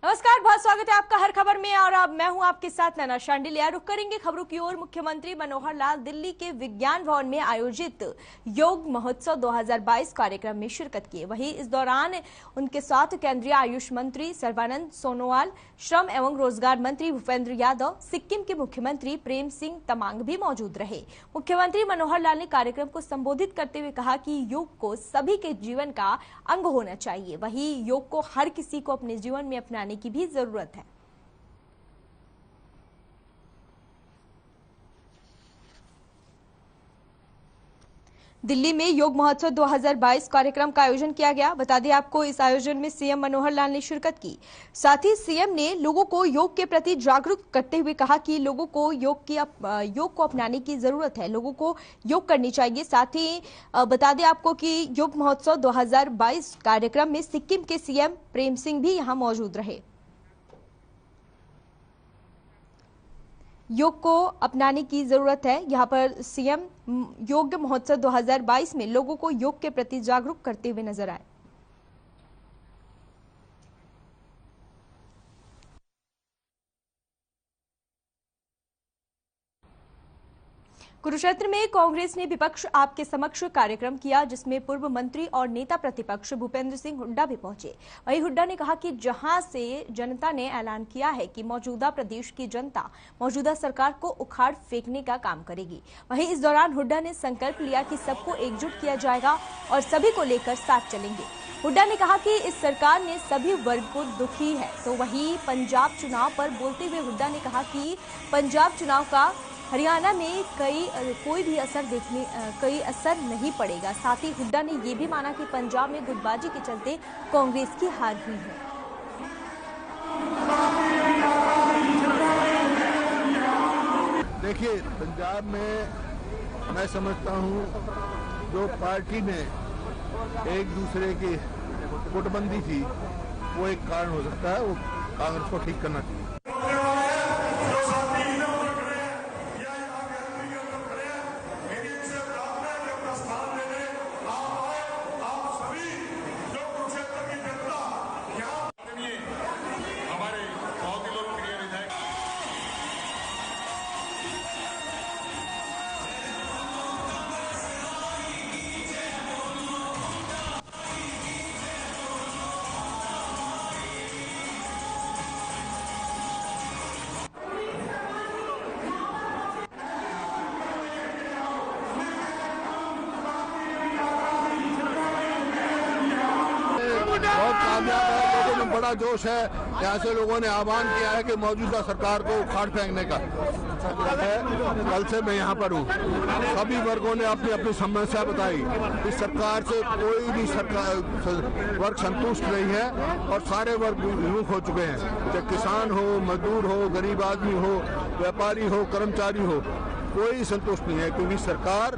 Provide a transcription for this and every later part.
नमस्कार, बहुत स्वागत है आपका हर खबर में। और अब मैं हूं आपके साथ नैना शांडिलिया। रुक करेंगे खबरों की ओर। मुख्यमंत्री मनोहर लाल दिल्ली के विज्ञान भवन में आयोजित योग महोत्सव 2022 कार्यक्रम में शिरकत किए। वहीं इस दौरान उनके साथ केंद्रीय आयुष मंत्री सर्बानंद सोनोवाल, श्रम एवं रोजगार मंत्री भूपेंद्र यादव, सिक्किम के मुख्यमंत्री प्रेम सिंह तमांग भी मौजूद रहे। मुख्यमंत्री मनोहर लाल ने कार्यक्रम को संबोधित करते हुए कहा कि योग को सभी के जीवन का अंग होना चाहिए। वहीं योग को हर किसी को अपने जीवन में अपनाने की भी जरूरत है। दिल्ली में योग महोत्सव 2022 कार्यक्रम का आयोजन किया गया। बता दें आपको, इस आयोजन में सीएम मनोहर लाल ने शिरकत की। साथ ही सीएम ने लोगों को योग के प्रति जागरूक करते हुए कहा कि लोगों को योग को अपनाने की जरूरत है, लोगों को योग करनी चाहिए। साथ ही बता दें आपको कि योग महोत्सव 2022 कार्यक्रम में सिक्किम के सीएम प्रेम सिंह भी यहां मौजूद रहे। योग को अपनाने की जरूरत है। यहां पर सीएम योग महोत्सव 2022 में लोगों को योग के प्रति जागरूक करते हुए नजर आए। कुरुक्षेत्र में कांग्रेस ने विपक्ष आपके समक्ष कार्यक्रम किया, जिसमें पूर्व मंत्री और नेता प्रतिपक्ष भूपेंद्र सिंह हुड्डा भी पहुंचे। वहीं हुड्डा ने कहा कि जहां से जनता ने ऐलान किया है कि मौजूदा प्रदेश की जनता मौजूदा सरकार को उखाड़ फेंकने का काम करेगी। वहीं इस दौरान हुड्डा ने संकल्प लिया कि सबको एकजुट किया जाएगा और सभी को लेकर साथ चलेंगे। हुड्डा ने कहा कि इस सरकार ने सभी वर्ग को दुखी है। तो वहीं पंजाब चुनाव पर बोलते हुए हुड्डा ने कहा कि पंजाब चुनाव का हरियाणा में कोई असर नहीं पड़ेगा। साथ ही हुड्डा ने यह भी माना कि पंजाब में गुटबाजी के चलते कांग्रेस की हार हुई है। देखिए, पंजाब में मैं समझता हूं जो पार्टी में एक दूसरे की गुटबंदी थी वो एक कारण हो सकता है। वो कांग्रेस को ठीक करना चाहिए। बहुत कामयाब है, लोगों में बड़ा जोश है। यहाँ से लोगों ने आह्वान किया है कि मौजूदा सरकार को उखाड़ फेंकने का। कल से मैं यहाँ पर हूँ। सभी वर्गों ने अपनी अपनी समस्या बताई। इस सरकार से कोई भी वर्ग संतुष्ट नहीं है और सारे वर्ग विमुख हो चुके हैं। चाहे किसान हो, मजदूर हो, गरीब आदमी हो, व्यापारी हो, कर्मचारी हो, कोई संतुष्ट नहीं है, क्योंकि सरकार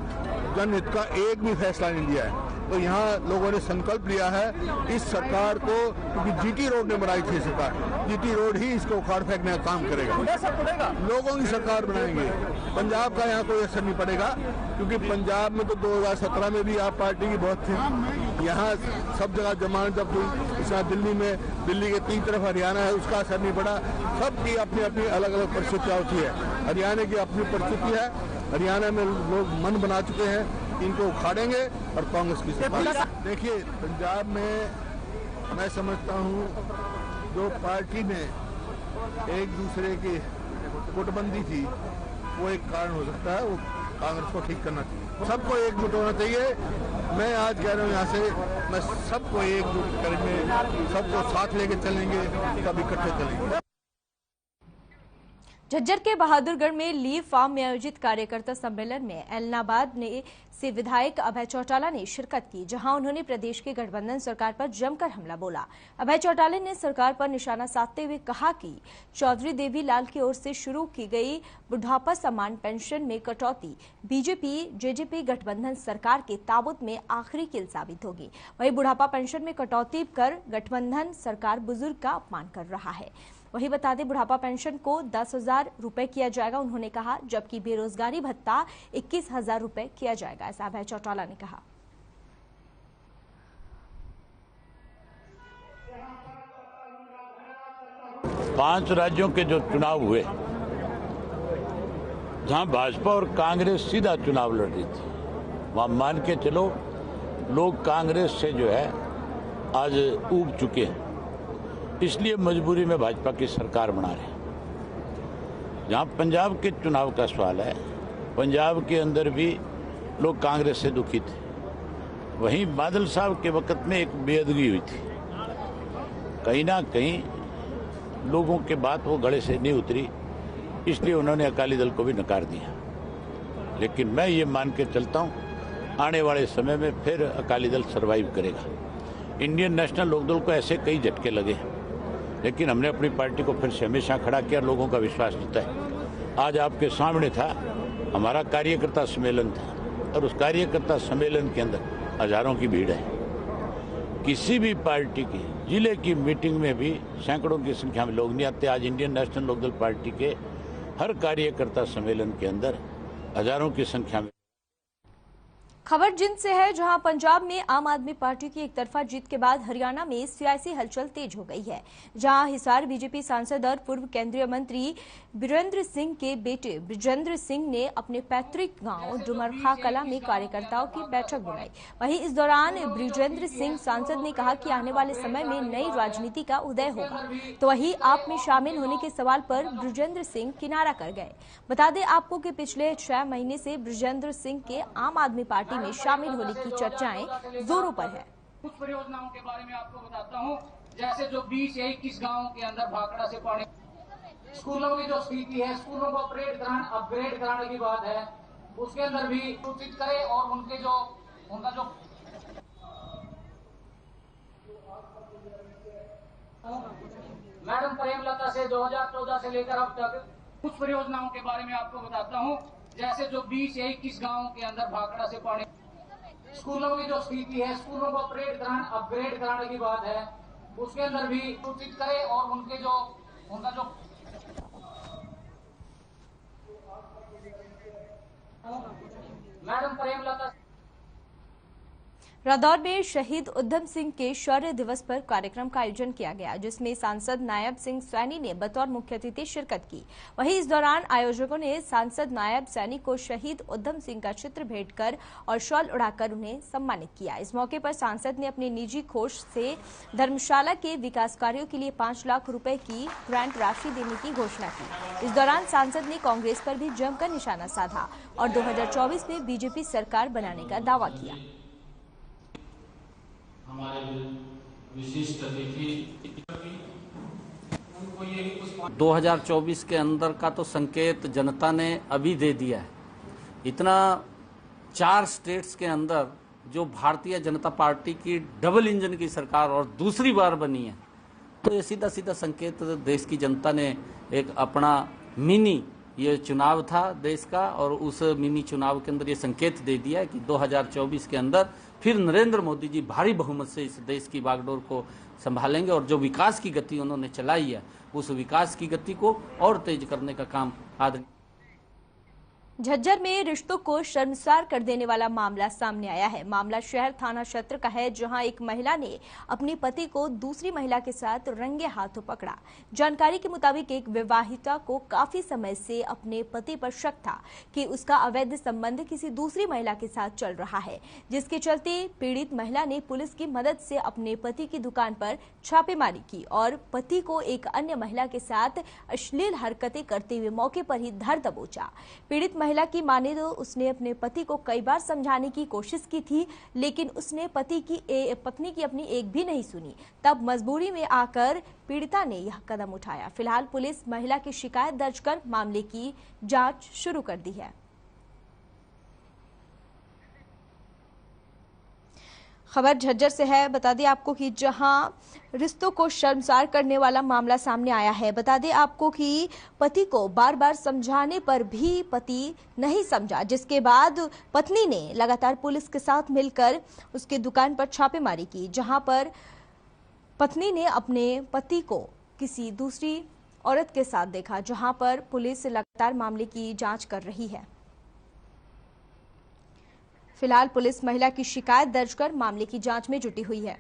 जनहित का एक भी फैसला नहीं लिया है। तो यहाँ लोगों ने संकल्प लिया है इस सरकार को, क्योंकि जीटी रोड ने बनाई थी सरकार, जीटी रोड ही इसको उखाड़ फेंकने का काम करेगा। लोगों की सरकार बनाएंगे। पंजाब का यहाँ कोई असर नहीं पड़ेगा, क्योंकि पंजाब में तो 2017 में भी आप पार्टी की बहुत थी। यहाँ सब जगह जमानत जब हुई। दिल्ली में, दिल्ली के 3 तरफ हरियाणा है, उसका असर नहीं पड़ा। सबकी अपनी अपनी अलग अलग परिस्थितियाँ होती है। हरियाणा की अपनी परिस्थिति है। हरियाणा में लोग मन बना चुके हैं, इनको उखाड़ेंगे और कांग्रेस की सरकार। देखिए, पंजाब में मैं समझता हूँ जो पार्टी में एक दूसरे की गुटबंदी थी वो एक कारण हो सकता है। वो कांग्रेस को ठीक करना चाहिए। सबको एकजुट होना चाहिए। मैं आज कह रहा हूँ यहाँ से, मैं सबको एकजुट करेंगे, सबको साथ लेके चलेंगे, सब इकट्ठे चलेंगे। झज्जर के बहादुरगढ़ में लीव फार्म में आयोजित कार्यकर्ता सम्मेलन में एलनाबाद से विधायक अभय चौटाला ने शिरकत की, जहां उन्होंने प्रदेश की गठबंधन सरकार पर जमकर हमला बोला। अभय चौटाला ने सरकार पर निशाना साधते हुए कहा कि चौधरी देवी लाल की ओर से शुरू की गई बुढ़ापा सम्मान पेंशन में कटौती बीजेपी जेजेपी गठबंधन सरकार के ताबूत में आखिरी कील साबित होगी। वहीं बुढ़ापा पेंशन में कटौती कर गठबंधन सरकार बुजुर्ग का अपमान कर रहा है। वही बता दें, बुढ़ापा पेंशन को 10,000 रुपए किया जाएगा, उन्होंने कहा, जबकि बेरोजगारी भत्ता 21,000 रुपए किया जाएगा, ऐसा अभय चौटाला ने कहा। 5 राज्यों के जो चुनाव हुए, जहां भाजपा और कांग्रेस सीधा चुनाव लड़ रही थी, वहां मान के चलो लोग कांग्रेस से जो है आज ऊब चुके हैं, इसलिए मजबूरी में भाजपा की सरकार बना रहे हैं। जहां पंजाब के चुनाव का सवाल है, पंजाब के अंदर भी लोग कांग्रेस से दुखी थे। वहीं बादल साहब के वक्त में एक बेअदबी हुई थी, कहीं ना कहीं लोगों के बात वो गले से नहीं उतरी, इसलिए उन्होंने अकाली दल को भी नकार दिया। लेकिन मैं ये मान के चलता हूँ आने वाले समय में फिर अकाली दल सरवाइव करेगा। इंडियन नेशनल लोकदल को ऐसे कई झटके लगे, लेकिन हमने अपनी पार्टी को फिर से हमेशा खड़ा किया, लोगों का विश्वास जीता है। आज आपके सामने था हमारा कार्यकर्ता सम्मेलन था, और उस कार्यकर्ता सम्मेलन के अंदर हजारों की भीड़ है। किसी भी पार्टी की जिले की मीटिंग में भी सैकड़ों की संख्या में लोग नहीं आते। आज इंडियन नेशनल लोकदल पार्टी के हर कार्यकर्ता सम्मेलन के अंदर हजारों की संख्या में। खबर जिंद से है, जहां पंजाब में आम आदमी पार्टी की एक तरफा जीत के बाद हरियाणा में सियासी हलचल तेज हो गई है, जहां हिसार बीजेपी सांसद और पूर्व केंद्रीय मंत्री बीरेंद्र सिंह के बेटे ब्रिजेंद्र सिंह ने अपने पैतृक गांव डुमरखा कला में कार्यकर्ताओं की बैठक बुलाई। वहीं इस दौरान ब्रिजेंद्र सिंह सांसद ने कहा कि आने वाले समय में नई राजनीति का उदय होगा, तो वहीं आप में शामिल होने के सवाल पर ब्रिजेंद्र सिंह किनारा कर गए। बता दें आपको कि पिछले 6 महीने से ब्रिजेंद्र सिंह के आम आदमी पार्टी में शामिल होने की चर्चाएं जोरों पर है। कुछ परियोजनाओं के बारे में आपको बताता हूं, जैसे जो 20 या 21 गांवों के अंदर भाखड़ा से पानी, स्कूलों की जो स्थिति है, स्कूलों को अपग्रेड कराने की बात है, उसके अंदर भी सूचित करें और उनका जो मैडम प्रेमलता से 2014 से लेकर अब तक कुछ परियोजनाओं के बारे में आपको बताता हूं, जैसे जो 20 या 21 गांवों के अंदर भाखड़ा से पानी, स्कूलों की जो स्थिति है, स्कूलों को अपग्रेड कराने की बात है, उसके अंदर भी सूचित करें और उनका जो मैडम प्रेमलता। रादौर में शहीद उधम सिंह के शौर्य दिवस पर कार्यक्रम का आयोजन किया गया, जिसमें सांसद नायब सिंह सैनी ने बतौर मुख्य अतिथि शिरकत की। वहीं इस दौरान आयोजकों ने सांसद नायब सैनी को शहीद उधम सिंह का चित्र भेंट कर और शॉल उड़ाकर उन्हें सम्मानित किया। इस मौके पर सांसद ने अपने निजी कोष से धर्मशाला के विकास कार्यों के लिए 5 लाख रुपए की ग्रांट राशि देने की घोषणा की। इस दौरान सांसद ने कांग्रेस पर भी जमकर निशाना साधा और 2024 में बीजेपी सरकार बनाने का दावा किया। हमारे विशिष्ट अतिथि 2024 के अंदर का तो संकेत जनता ने अभी दे दिया है। इतना 4 स्टेट्स के अंदर जो भारतीय जनता पार्टी की डबल इंजन की सरकार और दूसरी बार बनी है, तो ये सीधा सीधा संकेत देश की जनता ने एक अपना मिनी ये चुनाव था देश का, और उस मिनी चुनाव के अंदर ये संकेत दे दिया कि 2024 के अंदर फिर नरेंद्र मोदी जी भारी बहुमत से इस देश की बागडोर को संभालेंगे, और जो विकास की गति उन्होंने चलाई है उस विकास की गति को और तेज करने का काम आदरणीय। झज्जर में रिश्तों को शर्मसार कर देने वाला मामला सामने आया है। मामला शहर थाना क्षेत्र का है, जहां एक महिला ने अपने पति को दूसरी महिला के साथ रंगे हाथों पकड़ा। जानकारी के मुताबिक एक विवाहिता को काफी समय से अपने पति पर शक था कि उसका अवैध संबंध किसी दूसरी महिला के साथ चल रहा है, जिसके चलते पीड़ित महिला ने पुलिस की मदद से अपने पति की दुकान पर छापेमारी की और पति को एक अन्य महिला के साथ अश्लील हरकतें करते हुए मौके पर ही धर दबोचा। पीड़ित महिला की माने तो उसने अपने पति को कई बार समझाने की कोशिश की थी, लेकिन उसने पत्नी की अपनी एक भी नहीं सुनी। तब मजबूरी में आकर पीड़िता ने यह कदम उठाया। फिलहाल पुलिस महिला की शिकायत दर्ज कर मामले की जांच शुरू कर दी है। खबर झज्जर से है। बता दें आपको कि जहां रिश्तों को शर्मसार करने वाला मामला सामने आया है। बता दें आपको कि पति को बार बार समझाने पर भी पति नहीं समझा, जिसके बाद पत्नी ने लगातार पुलिस के साथ मिलकर उसके दुकान पर छापेमारी की, जहां पर पत्नी ने अपने पति को किसी दूसरी औरत के साथ देखा, जहां पर पुलिस लगातार मामले की जांच कर रही है। फिलहाल पुलिस महिला की शिकायत दर्ज कर मामले की जांच में जुटी हुई है।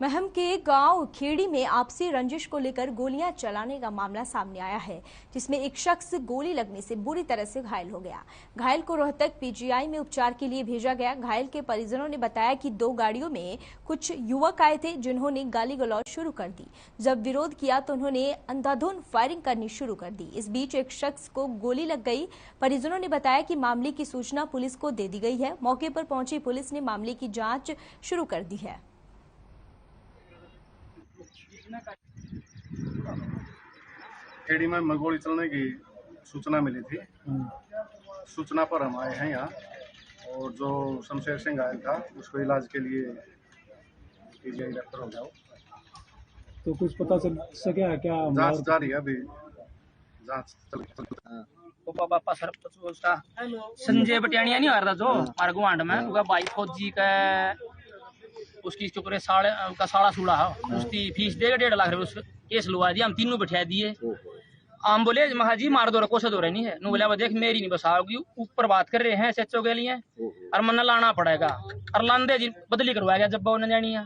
महम के गांव खेड़ी में आपसी रंजिश को लेकर गोलियां चलाने का मामला सामने आया है, जिसमें एक शख्स गोली लगने से बुरी तरह से घायल हो गया। घायल को रोहतक पीजीआई में उपचार के लिए भेजा गया। घायल के परिजनों ने बताया कि 2 गाड़ियों में कुछ युवक आए थे, जिन्होंने गाली गलौज शुरू कर दी। जब विरोध किया तो उन्होंने अंधाधुंध फायरिंग करनी शुरू कर दी। इस बीच एक शख्स को गोली लग गई। परिजनों ने बताया कि मामले की सूचना पुलिस को दे दी गई है। मौके पर पहुंची पुलिस ने मामले की जाँच शुरू कर दी है। खेड़ी में गोली चलने की सूचना मिली थी। सूचना पर हम आए हैं यहाँ, और जो शमशेर सिंह घायल था उसको इलाज के लिए पीजीआई रेफर हो गया। तो कुछ पता चल सका क्या? जांच जारी है, अभी जांच बापा सरपंच संजय बटियानिया नहीं आ रहा जो हमारे गुआंढ में उनका भाई फौजी का उसकी चुकरे साड़ा सूड़ा है, उसकी फीस देगा 1.5 लाख रुपए। उस केस लुआ दिया, हम तीनों बिठा दिए। हम बोले महाजी मार दो कोसा दो रही नहीं है। बोला देख मेरी नहीं बस आओगी, ऊपर बात कर रहे हैं सच्चों के लिए और मन लाना पड़ेगा। और लांदे जी बदली करवाया गया जब उन्हें जानी है।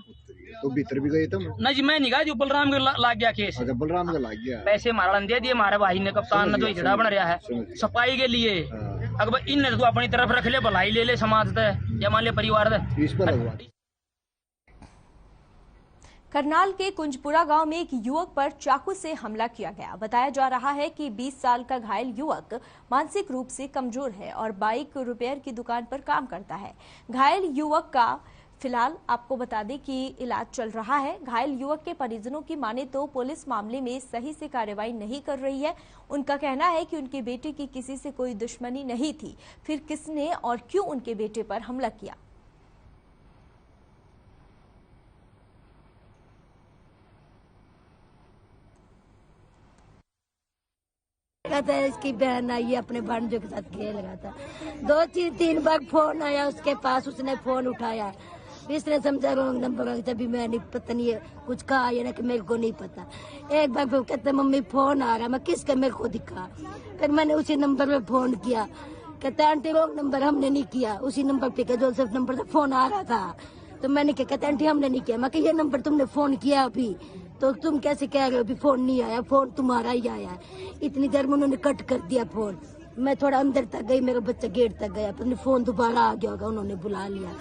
तो भीतर भी गए तुम? नहीं जी मैं नहीं गया, जो बलराम के लाग गया केस। अच्छा, बलराम का लाग गया। पैसे मारा दे दिए हमारे भाई ने, कप्तान ने जो झड़ा बन रहा है सफाई के लिए। अगर इन तो अपनी तरफ रख ले, भलाई ले ले समाज से या मान ले परिवार से। करनाल के कुंजपुरा गांव में एक युवक पर चाकू से हमला किया गया। बताया जा रहा है कि 20 साल का घायल युवक मानसिक रूप से कमजोर है और बाइक रिपेयर की दुकान पर काम करता है। घायल युवक का फिलहाल आपको बता दें कि इलाज चल रहा है। घायल युवक के परिजनों की माने तो पुलिस मामले में सही से कार्रवाई नहीं कर रही है। उनका कहना है कि उनके बेटे की किसी से कोई दुश्मनी नहीं थी, फिर किसने और क्यों उनके बेटे पर हमला किया। कहता है इसकी बहन आई है, अपने भांजों के साथ खेल रहा था। 2-3 बार फोन आया उसके पास, उसने फोन उठाया। इसने समझा रॉन्ग नंबर, तभी मैं पता नहीं है कुछ कहा या ना कि मेरे को नहीं पता। एक बार फिर कहते मम्मी फोन आ रहा, मैं किसका मेरे को दिखा। फिर मैंने उसी नंबर पे फोन किया, कहते आंटी रॉन्ग नंबर हमने नहीं किया। उसी नंबर पे जोसेफ नंबर से फोन आ रहा था। तो मैंने क्या, कहते आंटी हमने नहीं किया। मैं ये नंबर तुमने फोन किया अभी, तो तुम कैसे कह रहे हो अभी फोन नहीं आया? फोन तुम्हारा ही आया है। इतनी देर में उन्होंने कट कर दिया फोन। मैं थोड़ा अंदर तक गई, मेरा बच्चा गेट तक गया, पता नहीं फोन दोबारा आ गया होगा, उन्होंने बुला लिया।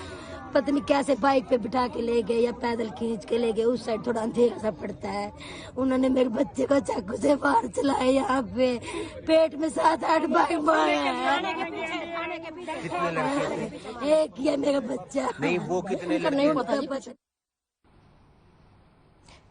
पता नहीं कैसे बाइक पे बिठा के ले गए या पैदल खींच के ले गए। उस साइड थोड़ा अंधेरा सा पड़ता है। उन्होंने मेरे बच्चे को चाकू से बाहर चलाया, यहाँ पे पेट में 7-8 बार मारा। एक ही है मेरा बच्चा। नहीं वो कितने नहीं पता।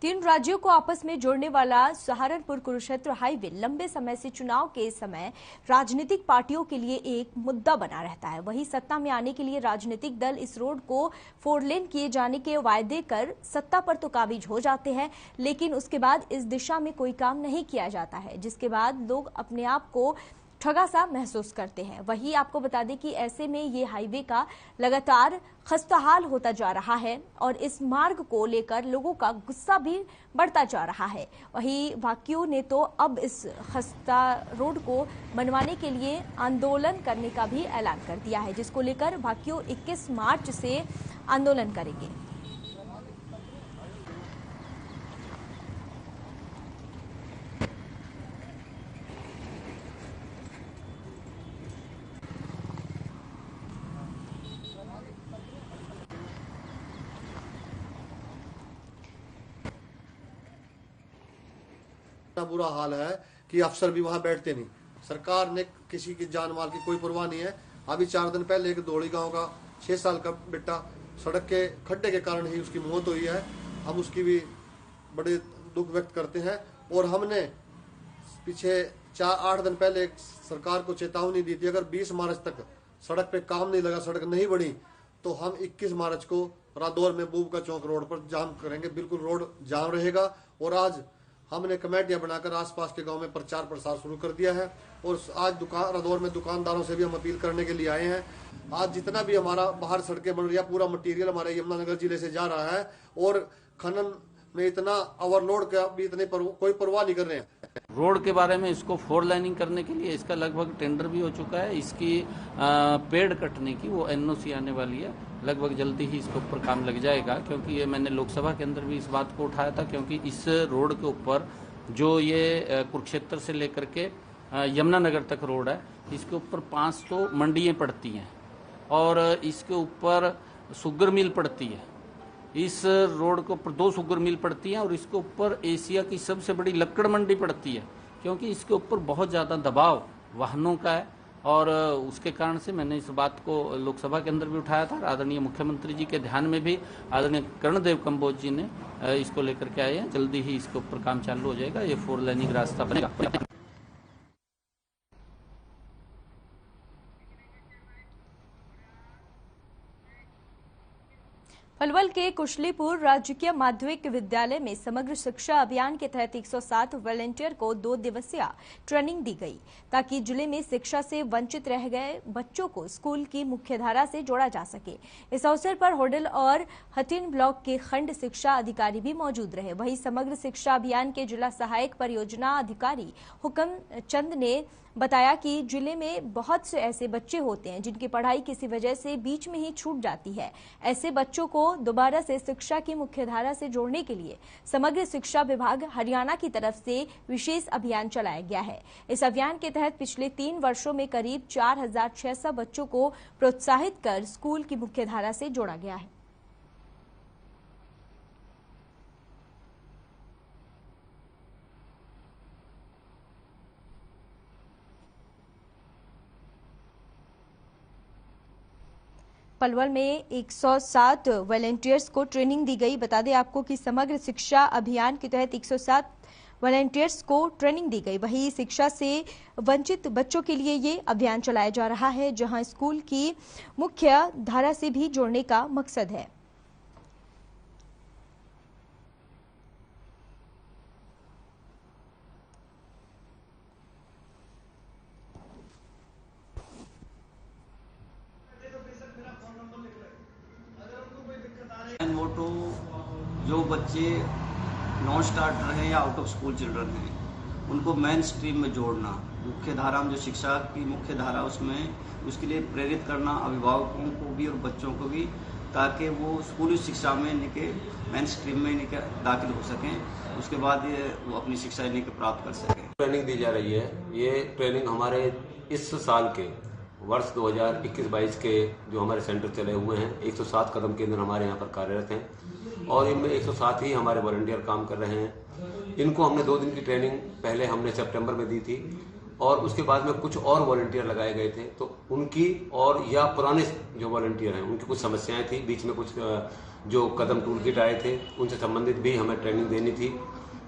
3 राज्यों को आपस में जोड़ने वाला सहारनपुर कुरुक्षेत्र हाईवे लंबे समय से चुनाव के समय राजनीतिक पार्टियों के लिए एक मुद्दा बना रहता है। वहीं सत्ता में आने के लिए राजनीतिक दल इस रोड को 4 लेन किए जाने के वायदे कर सत्ता पर तो काबिज हो जाते हैं, लेकिन उसके बाद इस दिशा में कोई काम नहीं किया जाता है, जिसके बाद लोग अपने आप को ठगा सा महसूस करते हैं। वहीं आपको बता दें कि ऐसे में ये हाईवे का लगातार खस्ताहाल होता जा रहा है और इस मार्ग को लेकर लोगों का गुस्सा भी बढ़ता जा रहा है। वहीं भाकियों ने तो अब इस खस्ता रोड को बनवाने के लिए आंदोलन करने का भी ऐलान कर दिया है, जिसको लेकर भाकियों 21 मार्च से आंदोलन करेंगे। बुरा हाल है कि अफसर भी वहां बैठते नहीं। सरकार ने किसी की जान माल की कोई परवाह नहीं है। अभी 4 दिन पहले एक दौड़ी गांव का 6 साल का बेटा सड़क के खड्डे के कारण ही उसकी मौत हुई है। हम उसकी भी बड़े दुख व्यक्त करते हैं। और हमने पीछे 8 दिन पहले सरकार को चेतावनी दी थी, अगर 20 मार्च तक सड़क पे काम नहीं लगा, सड़क नहीं बनी, तो हम 21 मार्च को रादौर में बूब का चौक रोड पर जाम करेंगे। बिल्कुल रोड जाम रहेगा। और आज हमने कमेटियां बनाकर आसपास के गांव में प्रचार प्रसार शुरू कर दिया है। और आज रादौर में दुकानदारों से भी हम अपील करने के लिए आए हैं। आज जितना भी हमारा बाहर सड़कें बन रही है, पूरा मटेरियल हमारे यमुनानगर जिले से जा रहा है और खनन में इतना ओवरलोड का भी कोई परवाह नहीं कर रहे हैं। रोड के बारे में इसको 4 लाइनिंग करने के लिए इसका लगभग टेंडर भी हो चुका है। इसकी पेड़ कटने की वो NOC आने वाली है, लगभग जल्दी ही इसके ऊपर काम लग जाएगा। क्योंकि ये मैंने लोकसभा के अंदर भी इस बात को उठाया था, क्योंकि इस रोड के ऊपर जो ये कुरुक्षेत्र से लेकर के यमुनानगर तक रोड है, इसके ऊपर 500 मंडियाँ पड़ती हैं और इसके ऊपर शुगर मिल पड़ती है। इस रोड के ऊपर 2 शुगर मिल पड़ती हैं और इसके ऊपर एशिया की सबसे बड़ी लक्कड़ मंडी पड़ती है, क्योंकि इसके ऊपर बहुत ज़्यादा दबाव वाहनों का है। और उसके कारण से मैंने इस बात को लोकसभा के अंदर भी उठाया था। आदरणीय मुख्यमंत्री जी के ध्यान में भी आदरणीय कर्णदेव कंबोज जी ने इसको लेकर के आए हैं। जल्दी ही इसके ऊपर काम चालू हो जाएगा, ये 4 लाइनिंग रास्ता बनेगा। पलवल के कुशलीपुर राजकीय माध्यमिक विद्यालय में समग्र शिक्षा अभियान के तहत 107 वॉलंटियर को 2 दिवसीय ट्रेनिंग दी गई, ताकि जिले में शिक्षा से वंचित रह गए बच्चों को स्कूल की मुख्यधारा से जोड़ा जा सके। इस अवसर पर होडल और हथिन ब्लॉक के खंड शिक्षा अधिकारी भी मौजूद रहे। वहीं समग्र शिक्षा अभियान के जिला सहायक परियोजना अधिकारी हुक्म चंद ने बताया कि जिले में बहुत से ऐसे बच्चे होते हैं जिनकी पढ़ाई किसी वजह से बीच में ही छूट जाती है। ऐसे बच्चों को दोबारा से शिक्षा की मुख्यधारा से जोड़ने के लिए समग्र शिक्षा विभाग हरियाणा की तरफ से विशेष अभियान चलाया गया है। इस अभियान के तहत पिछले 3 वर्षों में करीब 4600 बच्चों को प्रोत्साहित कर स्कूल की मुख्यधारा से जोड़ा गया है। पलवल में 107 वॉलंटियर्स को ट्रेनिंग दी गई। बता दें आपको कि समग्र शिक्षा अभियान के तहत 107 वॉलंटियर्स को ट्रेनिंग दी गई। वहीं शिक्षा से वंचित बच्चों के लिए ये अभियान चलाया जा रहा है, जहां स्कूल की मुख्य धारा से भी जोड़ने का मकसद है। मोटो जो बच्चे नॉन स्टार्टर हैं या आउट ऑफ स्कूल चिल्ड्रन हैं, उनको मेन स्ट्रीम में जोड़ना, मुख्य धारा में जो शिक्षा की मुख्य धारा उसमें उसके लिए प्रेरित करना अभिभावकों को भी और बच्चों को भी, ताकि वो स्कूली शिक्षा में इनके मेन स्ट्रीम में इनके दाखिल हो सकें, उसके बाद वो अपनी शिक्षा इनके प्राप्त कर सकें। ट्रेनिंग दी जा रही है। ये ट्रेनिंग हमारे इस साल के वर्ष 2021-22 के जो हमारे सेंटर चले हुए हैं, 107 कदम केंद्र हमारे यहाँ पर कार्यरत हैं और इनमें 107 ही हमारे वॉलंटियर काम कर रहे हैं। इनको हमने 2 दिन की ट्रेनिंग पहले हमने सितंबर में दी थी और उसके बाद में कुछ और वॉलंटियर लगाए गए थे, तो उनकी और या पुराने जो वॉलंटियर हैं उनकी कुछ समस्याएं थी, बीच में कुछ जो कदम टूल किट आए थे उनसे संबंधित भी हमें ट्रेनिंग देनी थी।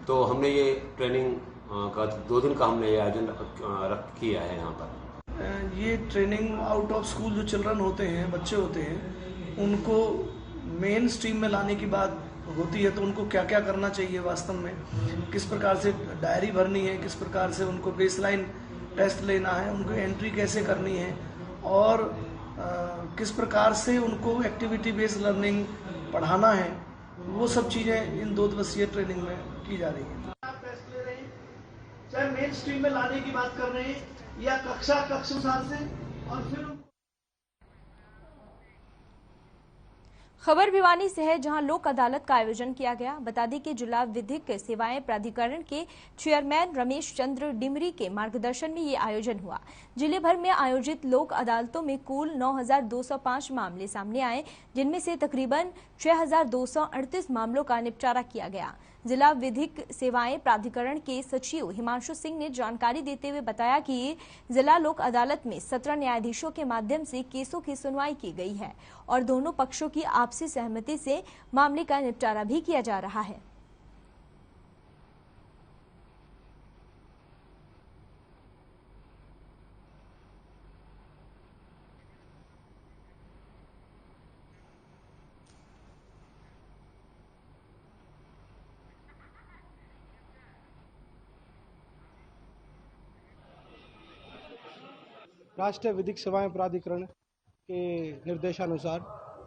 तो हमने ये ट्रेनिंग का 2 दिन का हमने ये आयोजन किया है। यहाँ पर ये ट्रेनिंग आउट ऑफ स्कूल जो चिल्ड्रन होते हैं, बच्चे होते हैं, उनको मेन स्ट्रीम में लाने की बात होती है, तो उनको क्या क्या करना चाहिए वास्तव में, किस प्रकार से डायरी भरनी है, किस प्रकार से उनको बेसलाइन टेस्ट लेना है, उनको एंट्री कैसे करनी है और किस प्रकार से उनको एक्टिविटी बेस्ड लर्निंग पढ़ाना है, वो सब चीज़ें इन 2 दिवसीय ट्रेनिंग में की जा रही है। चाहे मेन स्ट्रीम में लाने की बात कर रहे हैं या कक्षानुसार से, और फिर खबर भिवानी से है, जहां लोक अदालत का आयोजन किया गया। बता दें कि जिला विधिक सेवाएं प्राधिकरण के चेयरमैन रमेश चंद्र डिमरी के मार्गदर्शन में ये आयोजन हुआ। जिले भर में आयोजित लोक अदालतों में कुल 9205 मामले सामने आए, जिनमें से तकरीबन 6238 मामलों का निपटारा किया गया। जिला विधिक सेवाएं प्राधिकरण के सचिव हिमांशु सिंह ने जानकारी देते हुए बताया कि जिला लोक अदालत में 17 न्यायाधीशों के माध्यम से केसों की सुनवाई की गई है और दोनों पक्षों की आपसी सहमति से मामले का निपटारा भी किया जा रहा है। राष्ट्रीय विधिक सेवाएं प्राधिकरण के निर्देशानुसार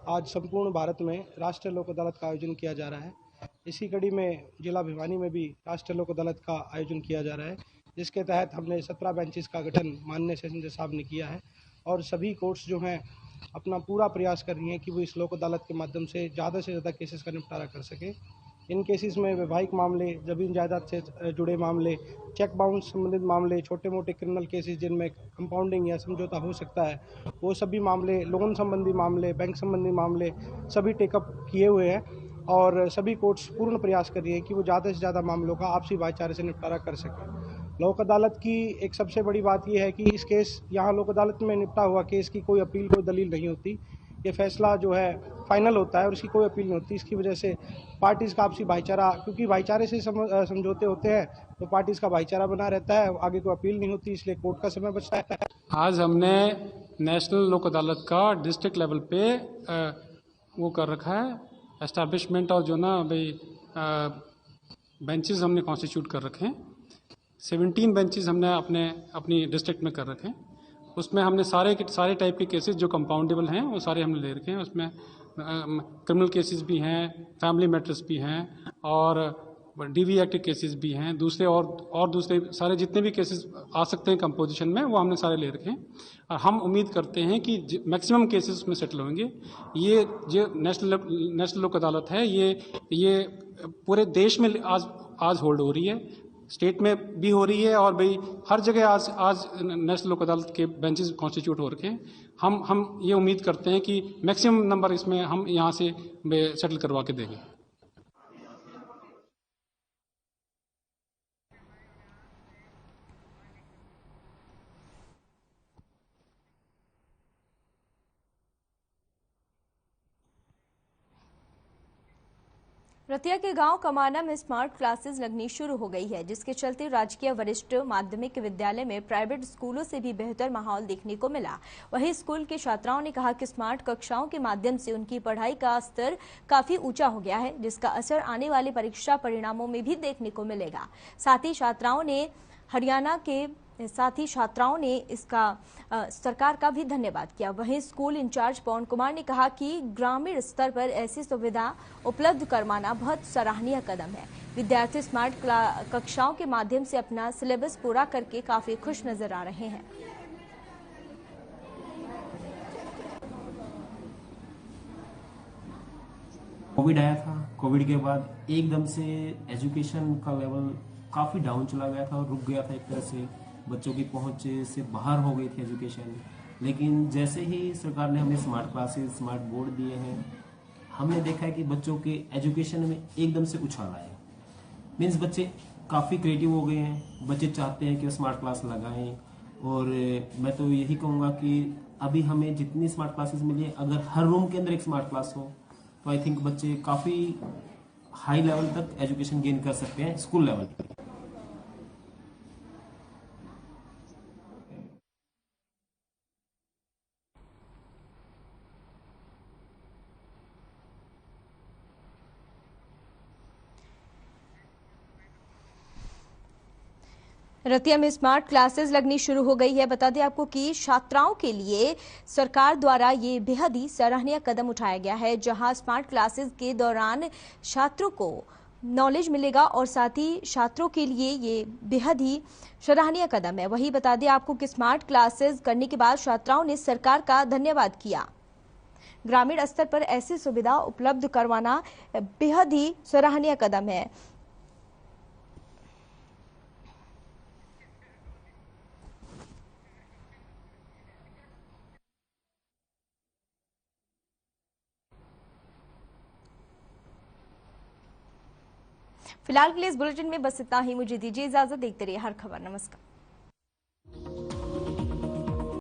आज संपूर्ण भारत में राष्ट्रीय लोक अदालत का आयोजन किया जा रहा है। इसी कड़ी में जिला भिवानी में भी राष्ट्रीय लोक अदालत का आयोजन किया जा रहा है, जिसके तहत हमने 17 बेंचेस का गठन माननीय सेशन जज साहब ने किया है और सभी कोर्ट्स जो हैं अपना पूरा प्रयास कर रही हैं कि वो इस लोक अदालत के माध्यम से ज़्यादा केसेस का निपटारा कर सके। इन केसेस में वैवाहिक मामले, ज़मीन जायदाद से जुड़े मामले, चेक बाउंस संबंधित मामले, छोटे मोटे क्रिमिनल केसेस जिनमें कंपाउंडिंग या समझौता हो सकता है, वो सभी मामले, लोन संबंधी मामले, बैंक संबंधी मामले सभी टेकअप किए हुए हैं और सभी कोर्ट्स पूर्ण प्रयास कर रही है कि वो ज़्यादा से ज़्यादा मामलों का आपसी भाईचारे से निपटारा कर सकें। लोक अदालत की एक सबसे बड़ी बात यह है कि इस केस यहाँ लोक अदालत में निपटा हुआ केस की कोई अपील, कोई दलील नहीं होती। ये फैसला जो है फाइनल होता है और इसकी कोई अपील नहीं होती। इसकी वजह से पार्टीज़ का आपसी भाईचारा, क्योंकि भाईचारे से समझौते होते हैं तो पार्टीज़ का भाईचारा बना रहता है, आगे कोई अपील नहीं होती, इसलिए कोर्ट का समय बचता है। आज हमने नेशनल लोक अदालत का डिस्ट्रिक्ट लेवल पे वो कर रखा है एस्टैब्लिशमेंट, और जो ना भाई बेंचेस हमने कॉन्स्टिट्यूट कर रखे हैं। 17 बेंचेस हमने अपनी डिस्ट्रिक्ट में कर रखे हैं। उसमें हमने सारे टाइप के केसेस जो कंपाउंडेबल हैं वो सारे हमने ले रखे हैं। उसमें क्रिमिनल केसेस भी हैं, फैमिली मैटर्स भी हैं और DV एक्ट केसेस भी हैं, दूसरे और दूसरे सारे जितने भी केसेस आ सकते हैं कंपोजिशन में, वो हमने सारे ले रखे हैं और हम उम्मीद करते हैं कि मैक्सिमम केसेस उसमें सेटल होंगे। ये जो नेशनल लोक अदालत है ये पूरे देश में आज होल्ड हो रही है, स्टेट में भी हो रही है और भाई हर जगह आज नेशनल लोक अदालत के बेंचेस कॉन्स्टिट्यूट हो रखे हैं। हम ये उम्मीद करते हैं कि मैक्सिमम नंबर इसमें हम यहाँ से सेटल करवा के देंगे। रतिया के गांव कमाना में स्मार्ट क्लासेस लगनी शुरू हो गई है, जिसके चलते राजकीय वरिष्ठ माध्यमिक विद्यालय में प्राइवेट स्कूलों से भी बेहतर माहौल देखने को मिला। वहीं स्कूल के छात्राओं ने कहा कि स्मार्ट कक्षाओं के माध्यम से उनकी पढ़ाई का स्तर काफी ऊंचा हो गया है, जिसका असर आने वाले परीक्षा परिणामों में भी देखने को मिलेगा। साथ ही छात्राओं ने इसका सरकार का भी धन्यवाद किया। वहीं स्कूल इंचार्ज पवन कुमार ने कहा कि ग्रामीण स्तर पर ऐसी सुविधा उपलब्ध करवाना बहुत सराहनीय कदम है। विद्यार्थी स्मार्ट कक्षाओं के माध्यम से अपना सिलेबस पूरा करके काफी खुश नजर आ रहे हैं। कोविड आया था, कोविड के बाद एकदम से एजुकेशन का लेवल काफी डाउन चला गया था और रुक गया था। एक तरह से बच्चों की पहुंच से बाहर हो गई थी एजुकेशन। लेकिन जैसे ही सरकार ने हमें स्मार्ट क्लासेस, स्मार्ट बोर्ड दिए हैं, हमने देखा है कि बच्चों के एजुकेशन में एकदम से उछाल आया। मीन्स बच्चे काफ़ी क्रिएटिव हो गए हैं, बच्चे चाहते हैं कि वो स्मार्ट क्लास लगाएं। और मैं तो यही कहूँगा कि अभी हमें जितनी स्मार्ट क्लासेस मिली है, अगर हर रूम के अंदर एक स्मार्ट क्लास हो तो आई थिंक बच्चे काफ़ी हाई लेवल तक एजुकेशन गेन कर सकते हैं स्कूल लेवल पे। रतिया में स्मार्ट क्लासेस लगनी शुरू हो गई है। बता दें आपको कि छात्राओं के लिए सरकार द्वारा ये बेहद ही सराहनीय कदम उठाया गया है, जहां स्मार्ट क्लासेस के दौरान छात्रों को नॉलेज मिलेगा और साथ ही छात्रों के लिए ये बेहद ही सराहनीय कदम है। वही बता दें आपको कि स्मार्ट क्लासेस करने के बाद छात्राओं ने सरकार का धन्यवाद किया। ग्रामीण स्तर पर ऐसी सुविधा उपलब्ध करवाना बेहद ही सराहनीय कदम है। फिलहाल के लिए इस बुलेटिन में बस इतना ही। मुझे दीजिए इजाजत। देखते रहिए हर खबर। नमस्कार।